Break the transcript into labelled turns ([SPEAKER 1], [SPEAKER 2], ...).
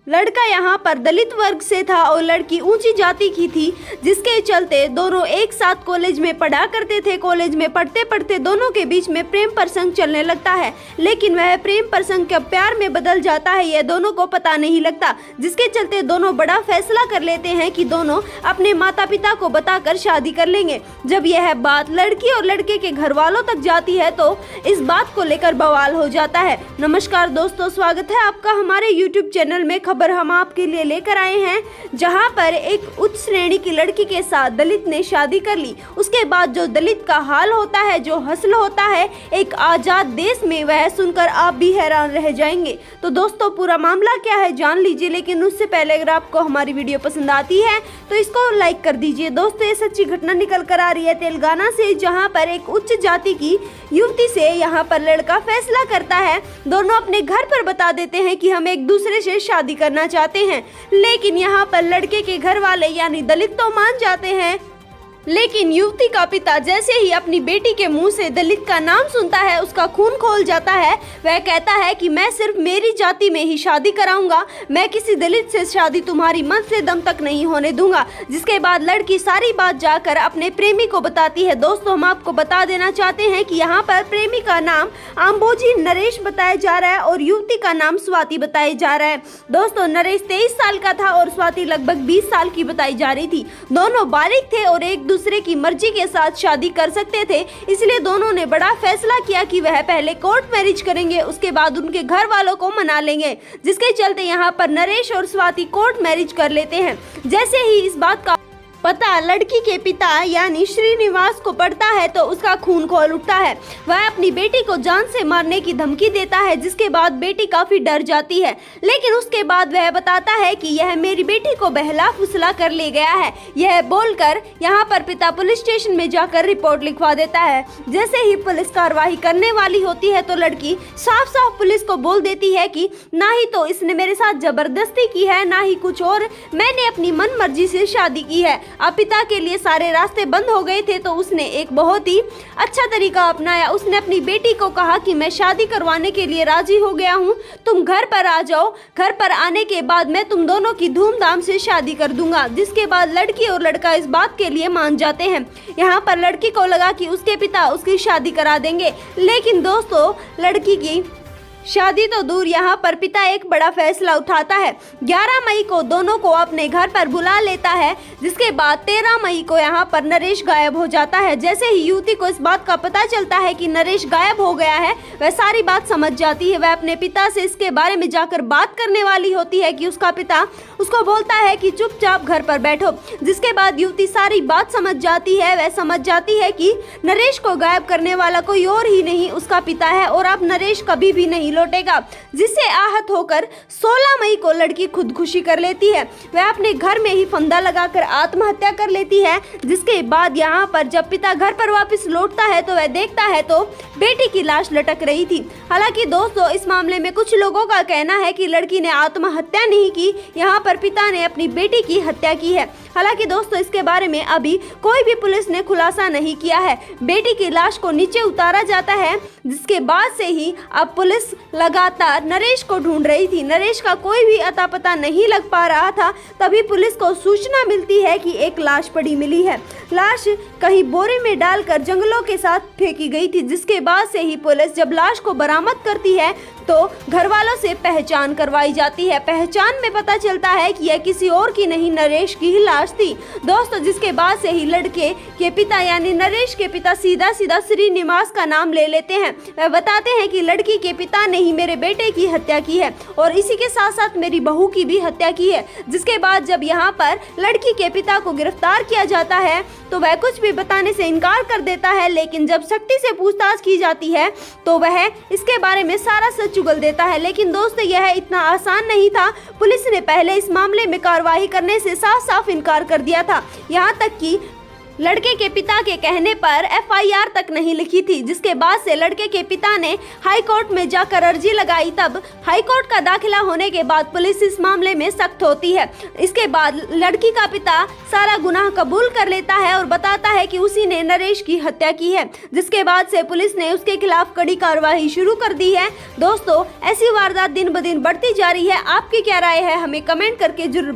[SPEAKER 1] लड़का यहाँ पर दलित वर्ग से था और लड़की ऊंची जाति की थी, जिसके चलते दोनों एक साथ कॉलेज में पढ़ा करते थे। कॉलेज में पढ़ते पढ़ते दोनों के बीच में प्रेम प्रसंग चलने लगता है, लेकिन वह प्रेम प्रसंग कब प्यार में बदल जाता है यह दोनों को पता नहीं लगता, जिसके चलते दोनों बड़ा फैसला कर लेते हैं कि दोनों अपने माता पिता को बताकर शादी कर लेंगे। जब यह बात लड़की और लड़के के घर वालों तक जाती है तो इस बात को लेकर बवाल हो जाता है। नमस्कार दोस्तों, स्वागत है आपका हमारे YouTube चैनल में। खबर हम आपके लिए लेकर आए हैं, जहां पर एक उच्च श्रेणी की लड़की के साथ दलित ने शादी कर ली। उसके बाद जो दलित का हाल होता है, जो हश्र होता है एक आजाद देश में, वह सुनकर आप भी हैरान रह जाएंगे। तो दोस्तों पूरा मामला क्या है जान लीजिए, लेकिन उससे पहले अगर आपको हमारी वीडियो पसंद आती है तो इसको लाइक कर दीजिए। दोस्तों ये सच्ची घटना निकल कर आ रही है तेलंगाना से, जहाँ पर एक उच्च जाति की युवती से यहाँ पर लड़का फैसला करता है। दोनों अपने घर पर बता देते हैं कि हम एक दूसरे से शादी करना चाहते हैं, लेकिन यहाँ पर लड़के के घर वाले यानी दलित तो मान जाते हैं, लेकिन युवती का पिता जैसे ही अपनी बेटी के मुंह से दलित का नाम सुनता है उसका खून खोल जाता है। वह कहता है कि मैं सिर्फ मेरी जाति में ही शादी कराऊंगा, मैं किसी दलित से शादी तुम्हारी मन से दम तक नहीं होने दूंगा। जिसके बाद लड़की सारी बात जाकर अपने प्रेमी को बताती है। दोस्तों हम आपको बता देना चाहते हैं कि यहाँ पर प्रेमी का नाम आम्बोजी नरेश बताया जा रहा है और युवती का नाम स्वाति बताया जा रहा है। दोस्तों नरेश 23 साल का था और स्वाति लगभग 20 साल की बताई जा रही थी। दोनों बालिग थे और एक दूसरे की मर्जी के साथ शादी कर सकते थे, इसलिए दोनों ने बड़ा फैसला किया कि वह पहले कोर्ट मैरिज करेंगे, उसके बाद उनके घर वालों को मना लेंगे। जिसके चलते यहाँ पर नरेश और स्वाति कोर्ट मैरिज कर लेते हैं। जैसे ही इस बात का पता लड़की के पिता यानी श्रीनिवास को पड़ता है तो उसका खून खोल उठता है। वह अपनी बेटी को जान से मारने की धमकी देता है, जिसके बाद बेटी काफी डर जाती है, लेकिन उसके बाद वह बताता है कि यह मेरी बेटी को बहला फुसला कर ले गया है। यह बोलकर यहाँ पर पिता पुलिस स्टेशन में जाकर रिपोर्ट लिखवा देता है। जैसे ही पुलिस कार्रवाई करने वाली होती है तो लड़की साफ साफ पुलिस को बोल देती है कि ना ही तो इसने मेरे साथ जबरदस्ती की है, ना ही कुछ और, मैंने अपनी मन मर्जी से शादी की है। अब पिता के लिए सारे रास्ते बंद हो गए थे तो उसने एक बहुत ही अच्छा तरीका अपनाया। उसने अपनी बेटी को कहा कि मैं शादी करवाने के लिए राजी हो गया हूँ, तुम घर पर आ जाओ, घर पर आने के बाद मैं तुम दोनों की धूमधाम से शादी कर दूंगा। जिसके बाद लड़की और लड़का इस बात के लिए मान जाते हैं। यहाँ पर लड़की को लगा कि उसके पिता उसकी शादी करा देंगे, लेकिन दोस्तों लड़की की शादी तो दूर, यहाँ पर पिता एक बड़ा फैसला उठाता है। 11 मई को दोनों को अपने घर पर बुला लेता है। जिसके बाद 13 मई को यहाँ पर नरेश गायब हो जाता है। जैसे ही युवती को इस बात का पता चलता है कि नरेश गायब हो गया है, वह सारी बात समझ जाती है। वह अपने पिता से इसके बारे में जाकर बात करने वाली होती है कि उसका पिता उसको बोलता है कि चुपचाप घर पर बैठो। जिसके बाद युवती सारी बात समझ जाती है। वह समझ जाती है कि नरेश को गायब करने वाला कोई और ही नहीं उसका पिता है और अब नरेश कभी भी नहीं लौटेगा। जिससे आहत होकर 16 मई को लड़की खुदकुशी कर लेती है। वह अपने घर में ही फंदा लगाकर आत्महत्या कर लेती है। जिसके बाद यहाँ पर जब पिता घर पर वापस लौटता है तो वह देखता है तो बेटी की लाश लटक रही थी। हालांकि दोस्तों इस मामले में कुछ लोगों का कहना है कि लड़की ने आत्महत्या नहीं की, यहाँ पर पिता ने अपनी बेटी की हत्या की है। हालांकि दोस्तों इसके बारे में अभी कोई भी पुलिस ने खुलासा नहीं किया है। बेटी की लाश को नीचे उतारा जाता है, जिसके बाद से ही अब पुलिस लगातार नरेश को ढूंढ रही थी। नरेश का कोई भी अता पता नहीं लग पा रहा था। तभी पुलिस को सूचना मिलती है कि एक लाश पड़ी मिली है। लाश कहीं बोरे में डालकर जंगलों के साथ फेंकी गई थी। जिसके बाद से ही पुलिस जब लाश को बरामद करती है तो घर वालों से पहचान करवाई जाती है। पहचान में पता चलता है कि यह किसी और की नहीं नरेश की ही लाश थी। दोस्तों जिसके बाद से ही लड़के के पिता यानी नरेश के पिता सीधा सीधा श्रीनिवास का नाम ले लेते हैं। वह बताते हैं कि लड़की के पिता ने ही मेरे बेटे की हत्या की है और इसी के साथ साथ मेरी बहू की भी हत्या की है। जिसके बाद जब यहाँ पर लड़की के पिता को गिरफ्तार किया जाता है तो वह कुछ भी बताने से इनकार कर देता है, लेकिन जब सख्ती से पूछताछ की जाती है तो वह इसके बारे में सारा सच चुगल देता है। लेकिन दोस्तों यह इतना आसान नहीं था। पुलिस ने पहले इस मामले में कार्रवाई करने से साफ साफ इनकार कर दिया था। यहाँ तक कि लड़के के पिता के कहने पर एफआईआर तक नहीं लिखी थी, जिसके बाद से लड़के के पिता ने हाई कोर्ट में जाकर अर्जी लगाई। तब हाई कोर्ट का दाखिला होने के बाद पुलिस इस मामले में सख्त होती है। इसके बाद लड़की का पिता सारा गुनाह कबूल कर लेता है और बताता है कि उसी ने नरेश की हत्या की है, जिसके बाद से पुलिस ने उसके खिलाफ कड़ी कार्रवाई शुरू कर दी है। दोस्तों, ऐसी वारदात दिन ब दिन बढ़ती जा रही है। आपकी क्या राय है, हमें कमेंट करके जरूर